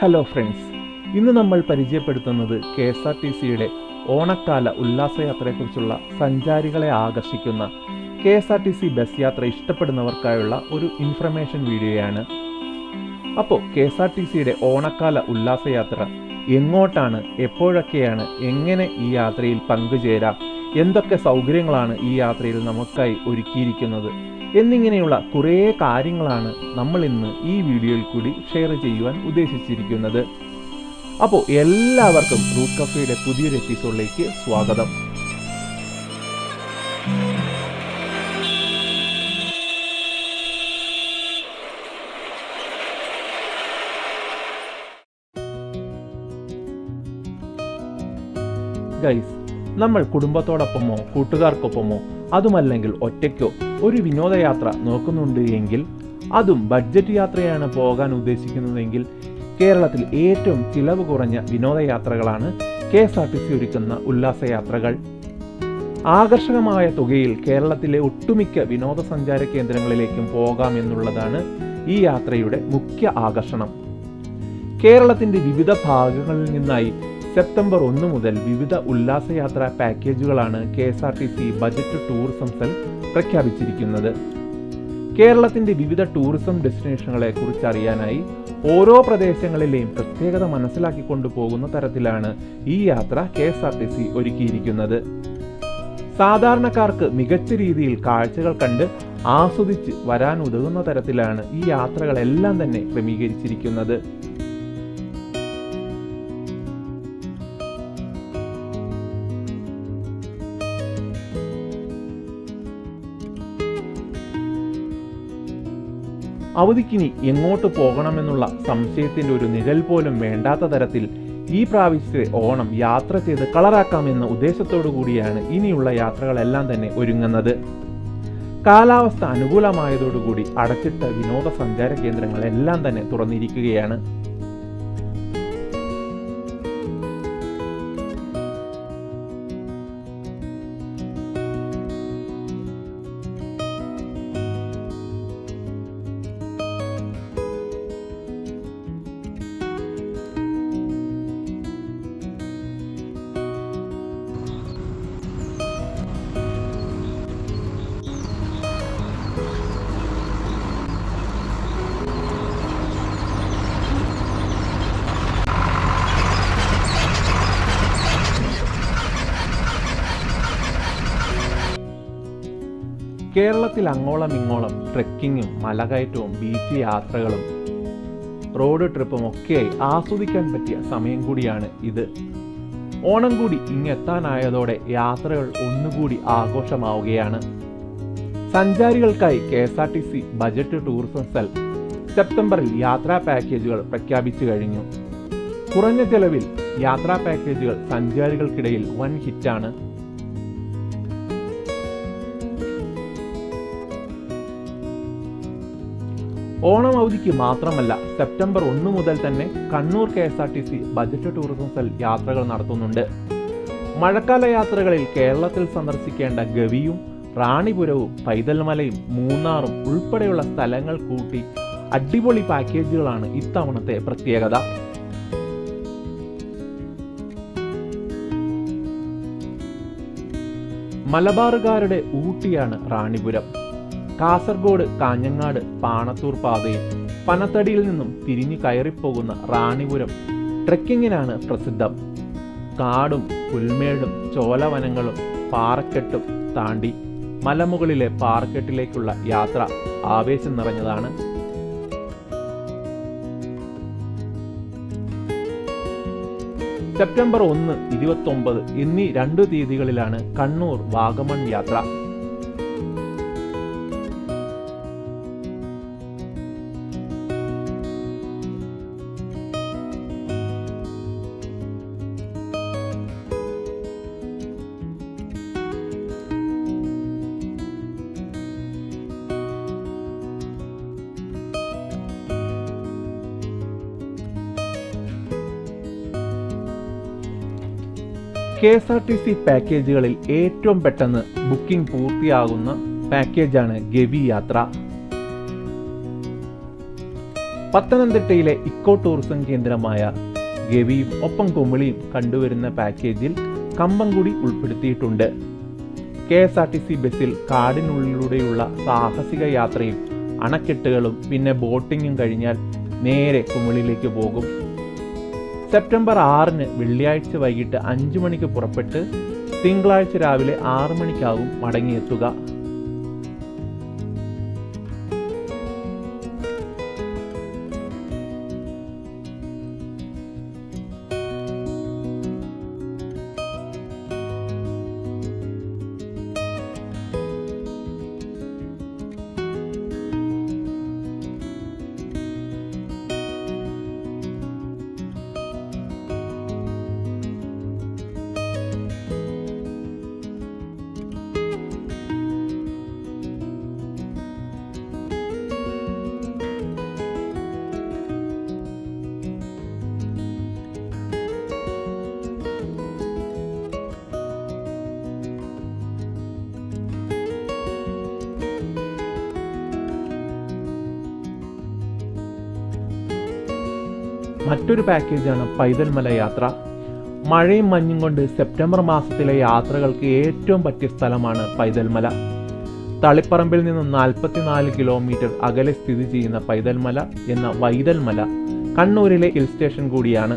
Hello friends, ഇന്ന് നമ്മൾ പരിചയപ്പെടുത്തുന്നത് KSRTCയുടെ ഓണക്കാല ഉല്ലാസയാത്രയെക്കുറിച്ചുള്ള സഞ്ചാരികളെ ആകർഷിക്കുന്ന KSRTC ബസ് യാത്ര ഇഷ്ടപ്പെടുന്നവർക്കായുള്ള ഒരു ഇൻഫർമേഷൻ വീഡിയോയാണ്. അപ്പോൾ KSRTCയുടെ ഓണക്കാല ഉല്ലാസയാത്ര എങ്ങോട്ടാണ്, എപ്പോഴൊക്കെയാണ്, എങ്ങനെ ഈ യാത്രയിൽ പങ്കുചേരാം, എന്തൊക്കെ സൗകര്യങ്ങളാണ് ഈ യാത്രയിൽ നമുക്കായി ഒരുക്കിയിരിക്കുന്നത് എന്നിങ്ങനെയുള്ള കുറേ കാര്യങ്ങളാണ് നമ്മൾ ഇന്ന് ഈ വീഡിയോയിൽ കൂടി ഷെയർ ചെയ്യുവാൻ ഉദ്ദേശിച്ചിരിക്കുന്നത്. അപ്പോൾ എല്ലാവർക്കും റൂട്ട് കഫേയുടെ പുതിയൊരു എപ്പിസോഡിലേക്ക് സ്വാഗതം. ഗൈസ്, നമ്മൾ കുടുംബത്തോടൊപ്പമോ കൂട്ടുകാർക്കൊപ്പമോ അതുമല്ലെങ്കിൽ ഒറ്റയ്ക്കോ ഒരു വിനോദയാത്ര നോക്കുന്നുണ്ട് എങ്കിൽ, അതും ബഡ്ജറ്റ് യാത്രയാണ് പോകാൻ ഉദ്ദേശിക്കുന്നതെങ്കിൽ, കേരളത്തിൽ ഏറ്റവും ചിലവ് കുറഞ്ഞ വിനോദയാത്രകളാണ് KSRTC ഒരുക്കുന്ന ഉല്ലാസയാത്രകൾ. ആകർഷകമായ തുകയിൽ കേരളത്തിലെ ഒട്ടുമിക്ക വിനോദസഞ്ചാര കേന്ദ്രങ്ങളിലേക്കും പോകാമെന്നുള്ളതാണ് ഈ യാത്രയുടെ മുഖ്യ ആകർഷണം. കേരളത്തിന്റെ വിവിധ ഭാഗങ്ങളിൽ നിന്നായി സെപ്റ്റംബർ 1 മുതൽ വിവിധ ഉല്ലാസയാത്രാ പാക്കേജുകളാണ് KSRTC ബജറ്റ് ടൂറിസം സെൽ പ്രഖ്യാപിച്ചിരിക്കുന്നത്. കേരളത്തിന്റെ വിവിധ ടൂറിസം ഡെസ്റ്റിനേഷനുകളെ കുറിച്ച് അറിയാനായി ഓരോ പ്രദേശങ്ങളിലെയും പ്രത്യേകത മനസ്സിലാക്കിക്കൊണ്ടു പോകുന്ന തരത്തിലാണ് ഈ യാത്ര KSRTC ഒരുക്കിയിരിക്കുന്നത്. സാധാരണക്കാർക്ക് മികച്ച രീതിയിൽ കാഴ്ചകൾ കണ്ട് ആസ്വദിച്ച് വരാൻ ഉതകുന്ന തരത്തിലാണ് ഈ യാത്രകളെല്ലാം തന്നെ ക്രമീകരിച്ചിരിക്കുന്നത്. അവധിക്കിനി എങ്ങോട്ട് പോകണമെന്നുള്ള സംശയത്തിന്റെ ഒരു നിഴൽ പോലും വേണ്ടാത്ത തരത്തിൽ ഈ പ്രാവശ്യത്തെ ഓണം യാത്ര ചെയ്ത് കളറാക്കാമെന്ന ഉദ്ദേശത്തോടു കൂടിയാണ് ഇനിയുള്ള യാത്രകളെല്ലാം തന്നെ ഒരുങ്ങുന്നത്. കാലാവസ്ഥ അനുകൂലമായതോടുകൂടി അടച്ചിട്ട വിനോദസഞ്ചാര കേന്ദ്രങ്ങളെല്ലാം തന്നെ തുറന്നിരിക്കുകയാണ്. കേരളത്തിൽ അങ്ങോളം ഇങ്ങോളം ട്രെക്കിങ്ങും മലകയറ്റവും ബീച്ച് യാത്രകളും റോഡ് ട്രിപ്പും ഒക്കെയായി ആസ്വദിക്കാൻ പറ്റിയ സമയം കൂടിയാണ് ഇത്. ഓണം കൂടി ഇങ്ങെത്താനായതോടെ യാത്രകൾ ഒന്നുകൂടി ആഘോഷമാവുകയാണ്. സഞ്ചാരികൾക്കായി KSRTC ബജറ്റ് ടൂറിസം സെൽ സെപ്റ്റംബറിൽ യാത്രാ പാക്കേജുകൾ പ്രഖ്യാപിച്ചു കഴിഞ്ഞു. കുറഞ്ഞ ചെലവിൽ യാത്രാ പാക്കേജുകൾ സഞ്ചാരികൾക്കിടയിൽ വൻ ഹിറ്റാണ്. ഓണം അവധിക്ക് മാത്രമല്ല, സെപ്റ്റംബർ 1 മുതൽ തന്നെ Kannur KSRTC budget tourism cell യാത്രകൾ നടത്തുന്നുണ്ട്. മഴക്കാല യാത്രകളിൽ കേരളത്തിൽ സന്ദർശിക്കേണ്ട ഗവിയും റാണിപുരവും പൈതൽമലയും മൂന്നാറും ഉൾപ്പെടെയുള്ള സ്ഥലങ്ങൾ കൂട്ടി അടിപൊളി പാക്കേജുകളാണ് ഇത്തവണത്തെ പ്രത്യേകത. മലബാറുകാരുടെ ഊട്ടിയാണ് റാണിപുരം. കാസർഗോഡ്, കാഞ്ഞങ്ങാട്, പാണത്തൂർ പാതയിൽ പനത്തടിയിൽ നിന്നും തിരിഞ്ഞു കയറിപ്പോകുന്ന റാണിപുരം ട്രെക്കിങ്ങിനാണ് പ്രസിദ്ധം. കാടും പുൽമേടും ചോലവനങ്ങളും പാറക്കെട്ടും താണ്ടി മലമുകളിലെ പാറക്കെട്ടിലേക്കുള്ള യാത്ര ആവേശം നിറഞ്ഞതാണ്. സെപ്റ്റംബർ 1, 29 എന്നീ 2 തീയതികളിലാണ് കണ്ണൂർ വാഗമൺ യാത്ര. KSRTC പാക്കേജുകളിൽ ഏറ്റവും പെട്ടെന്ന് ബുക്കിംഗ് പൂർത്തിയാകുന്ന പാക്കേജാണ് ഗവി യാത്ര. പത്തനംതിട്ടയിലെ ഇക്കോ ടൂറിസം കേന്ദ്രമായ ഗവിയും ഒപ്പം കുമിളിയും കണ്ടുവരുന്ന പാക്കേജിൽ കമ്പംകുടി ഉൾപ്പെടുത്തിയിട്ടുണ്ട്. KSRTC ബസ്സിൽ കാടിനുള്ളിലൂടെയുള്ള സാഹസിക യാത്രയും അണക്കെട്ടുകളും പിന്നെ ബോട്ടിങ്ങും കഴിഞ്ഞാൽ നേരെ കുമിളിയിലേക്ക് പോകും. സെപ്റ്റംബർ 6 വെള്ളിയാഴ്ച വൈകിട്ട് 5 മണിക്ക് പുറപ്പെട്ട് തിങ്കളാഴ്ച രാവിലെ 6 മണിക്കാവും മടങ്ങിയെത്തുക. മറ്റൊരു പാക്കേജാണ് പൈതൽമല യാത്ര. മഴയും മഞ്ഞും കൊണ്ട് സെപ്റ്റംബർ മാസത്തിലെ യാത്രകൾക്ക് ഏറ്റവും പറ്റിയ സ്ഥലമാണ് പൈതൽമല. തളിപ്പറമ്പിൽ നിന്നും 44 കിലോമീറ്റർ അകലെ സ്ഥിതി ചെയ്യുന്ന പൈതൽമല എന്ന വൈതൽമല കണ്ണൂരിലെ ഹിൽ സ്റ്റേഷൻ കൂടിയാണ്.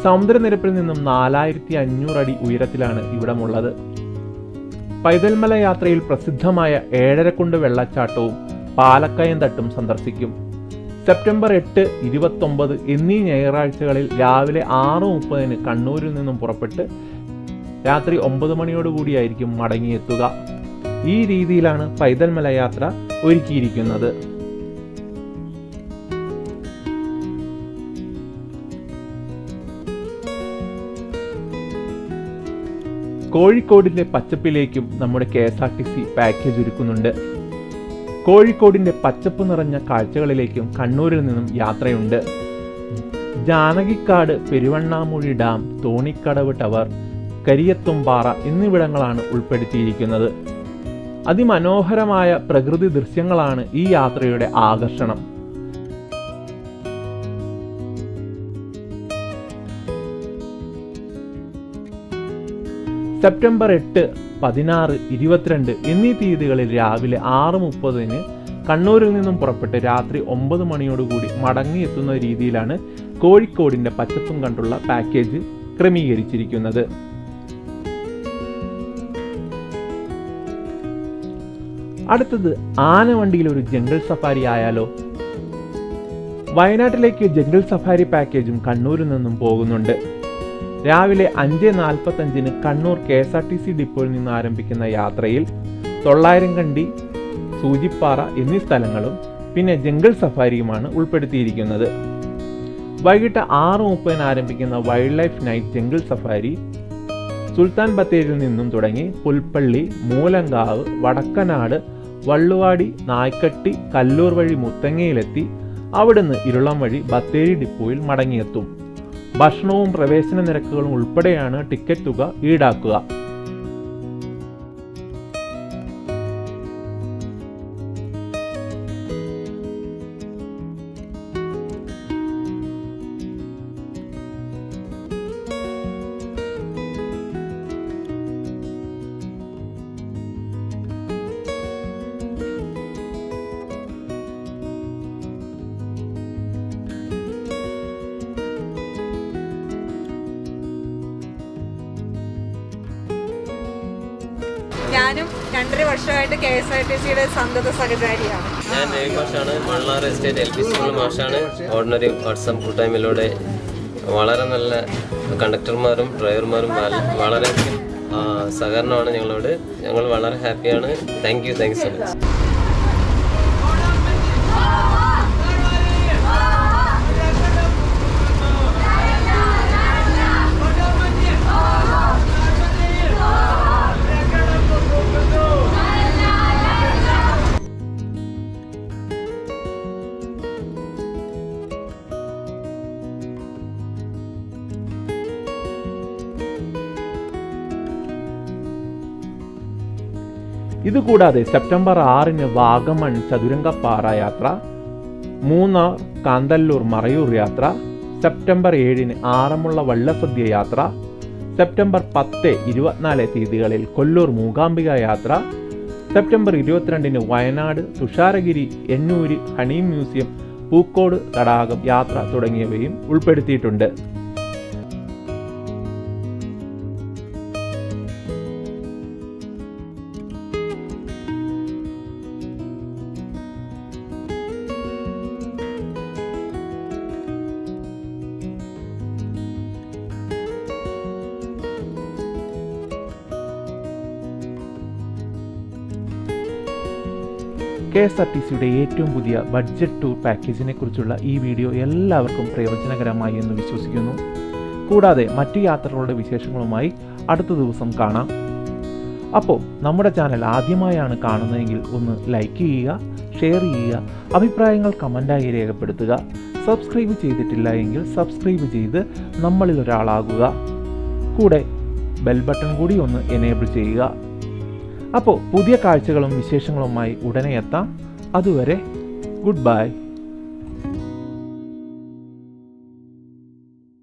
സമുദ്രനിരപ്പിൽ നിന്നും 4500 അടി ഉയരത്തിലാണ് ഇവിടമുള്ളത്. പൈതൽമല യാത്രയിൽ പ്രസിദ്ധമായ ഏഴരക്കുണ്ട് വെള്ളച്ചാട്ടവും പാലക്കയം തട്ടും സന്ദർശിക്കും. സെപ്റ്റംബർ 8, 29 എന്നീ ഞായറാഴ്ചകളിൽ രാവിലെ 6:30 കണ്ണൂരിൽ നിന്നും പുറപ്പെട്ട് രാത്രി 9 മണിയോടുകൂടിയായിരിക്കും മടങ്ങിയെത്തുക. ഈ രീതിയിലാണ് പൈതൽമല യാത്ര ഒരുക്കിയിരിക്കുന്നത്. കോഴിക്കോടിന്റെ പച്ചപ്പിലേക്കും നമ്മുടെ KSRTC പാക്കേജ് ഒരുക്കുന്നുണ്ട്. കോഴിക്കോടിന്റെ പച്ചപ്പ് നിറഞ്ഞ കാഴ്ചകളിലേക്കും കണ്ണൂരിൽ നിന്നും യാത്രയുണ്ട്. ജാനകിക്കാട്, പെരുവണ്ണാമൂഴി ഡാം, തോണിക്കടവ് ടവർ, കരിയത്തുംപാറ എന്നിവിടങ്ങളാണ് ഉൾപ്പെടുത്തിയിരിക്കുന്നത്. അതിമനോഹരമായ പ്രകൃതി ദൃശ്യങ്ങളാണ് ഈ യാത്രയുടെ ആകർഷണം. സെപ്റ്റംബർ 8, 16, 22 എന്നീ തീയതികളിൽ രാവിലെ 6:30 കണ്ണൂരിൽ നിന്നും പുറപ്പെട്ട് രാത്രി 9 മണിയോടുകൂടി മടങ്ങിയെത്തുന്ന രീതിയിലാണ് കോഴിക്കോടിന്റെ പച്ചപ്പും കണ്ടുള്ള പാക്കേജ് ക്രമീകരിച്ചിരിക്കുന്നത്. അടുത്തത് ആനവണ്ടിയിൽ ഒരു ജംഗിൾ സഫാരി ആയാലോ? വയനാട്ടിലേക്ക് ജംഗിൾ സഫാരി പാക്കേജും കണ്ണൂരിൽ നിന്നും പോകുന്നുണ്ട്. രാവിലെ 5:45 കണ്ണൂർ KSRTC ഡിപ്പോയിൽ നിന്ന് ആരംഭിക്കുന്ന യാത്രയിൽ 900 കണ്ടി, സൂചിപ്പാറ എന്നീ സ്ഥലങ്ങളും പിന്നെ ജംഗിൾ സഫാരിയുമാണ് ഉൾപ്പെടുത്തിയിരിക്കുന്നത്. വൈകിട്ട് 6:30 ആരംഭിക്കുന്ന wild life night jungle safari സുൽത്താൻ ബത്തേരിയിൽ നിന്നും തുടങ്ങി പുൽപ്പള്ളി, മൂലങ്കാവ്, വടക്കനാട്, വള്ളുവാടി, നായ്ക്കട്ടി, കല്ലൂർ വഴി മുത്തങ്ങയിലെത്തി അവിടുന്ന് ഇരുളം വഴി ബത്തേരി ഡിപ്പോയിൽ മടങ്ങിയെത്തും. ഭക്ഷണവും പ്രവേശന നിരക്കുകളും ഉൾപ്പെടെയാണ് ടിക്കറ്റ് തുക ഈടാക്കുക. ഞാനും 2.5 വർഷമായിട്ട് KSRTCയുടെ സന്തത സഹചാരിയാണ്. ഞാൻ രവി മാഷാണ്. മണ്ണാർ എസ്റ്റേറ്റ് LP സ്കൂൾ മാഷാണ്. ഓർഡിനറി വാട്സാപ്പ് കൂട്ടായ്മയിലൂടെ വളരെ നല്ല കണ്ടക്ടർമാരും ഡ്രൈവർമാരും വളരെ സഹകരണമാണ് ഞങ്ങളോട്. ഞങ്ങൾ വളരെ ഹാപ്പിയാണ്. Thank you so much. ഇതുകൂടാതെ സെപ്റ്റംബർ 6 വാഗമൺ ചതുരംഗപ്പാറ യാത്ര, മൂന്നാർ കാന്തല്ലൂർ മറയൂർ യാത്ര, സെപ്റ്റംബർ 7 ആറന്മുള വള്ളസദ്യ യാത്ര, സെപ്റ്റംബർ 10, 24 തീയതികളിൽ കൊല്ലൂർ മൂകാംബിക യാത്ര, September 22 Wayanad Thusharagiri, Ennur honey museum, Pookode തടാകം യാത്ര തുടങ്ങിയവയും ഉൾപ്പെടുത്തിയിട്ടുണ്ട്. KSRTCയുടെ ഏറ്റവും പുതിയ ബഡ്ജറ്റ് ടൂർ പാക്കേജിനെ കുറിച്ചുള്ള ഈ വീഡിയോ എല്ലാവർക്കും പ്രയോജനകരമായി എന്ന് വിശ്വസിക്കുന്നു. കൂടാതെ മറ്റു യാത്രകളുടെ വിശേഷങ്ങളുമായി അടുത്ത ദിവസം കാണാം. അപ്പോൾ നമ്മുടെ ചാനൽ ആദ്യമായാണ് കാണുന്നതെങ്കിൽ ഒന്ന് ലൈക്ക് ചെയ്യുക, ഷെയർ ചെയ്യുക, അഭിപ്രായങ്ങൾ കമൻ്റായി രേഖപ്പെടുത്തുക. സബ്സ്ക്രൈബ് ചെയ്തിട്ടില്ല എങ്കിൽ സബ്സ്ക്രൈബ് ചെയ്ത് നമ്മളിൽ ഒരാളാകുക. കൂടെ ബെൽ ബട്ടൺ കൂടി ഒന്ന് എനേബിൾ ചെയ്യുക. അപ്പോൾ പുതിയ കാഴ്ചകളും വിശേഷങ്ങളുമായി ഉടനെ എത്താം. അതുവരെ ഗുഡ് ബൈ.